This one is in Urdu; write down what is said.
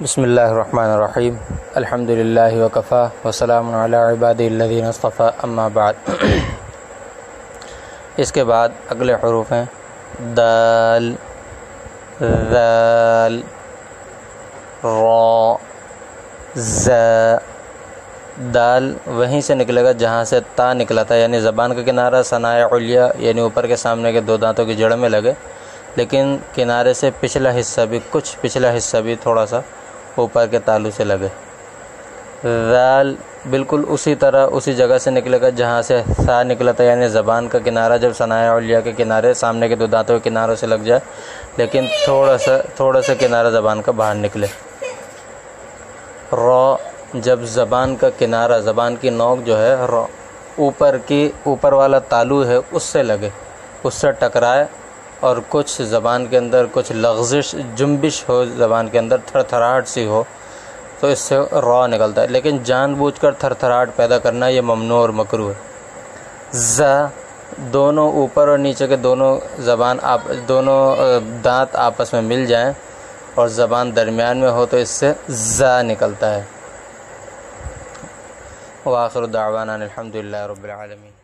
بسم اللہ الرحمن الرحیم الحمد للہ وکفا وسلام علی عبادہ الذین اصطفی اما بعد۔ اس کے بعد اگلے حروف ہیں دال، ذال، را، ز۔ دال وہیں سے نکلے گا جہاں سے تا نکلا تھا، یعنی زبان کا کنارہ ثنائے علیہ یعنی اوپر کے سامنے کے دو دانتوں کی جڑ میں لگے، لیکن کنارے سے پچھلا حصہ بھی تھوڑا سا اوپر کے تالو سے لگے۔ ذال بالکل اسی طرح اسی جگہ سے نکلے گا جہاں سے ثا نکلا تھا، یعنی زبان کا کنارہ جب ثنائے علیہ کے کنارے سامنے کے دو دانتوں کے کناروں سے لگ جائے، لیکن تھوڑا سا کنارہ زبان کا باہر نکلے۔ را جب زبان کا کنارہ، زبان کی نوک جو ہے اوپر والا تالو ہے اس سے لگے، اس سے ٹکرائے اور کچھ زبان کے اندر کچھ لغزش، جنبش ہو، زبان کے اندر تھر تھراہٹ سی ہو تو اس سے را نکلتا ہے، لیکن جان بوجھ کر تھر تھراہٹ پیدا کرنا یہ ممنوع اور مکروہ ہے۔ ز دونوں اوپر اور نیچے کے دونوں دانت آپس میں مل جائیں اور زبان درمیان میں ہو تو اس سے ز نکلتا ہے۔ وآخر دعوانا الحمدللہ رب العالمین۔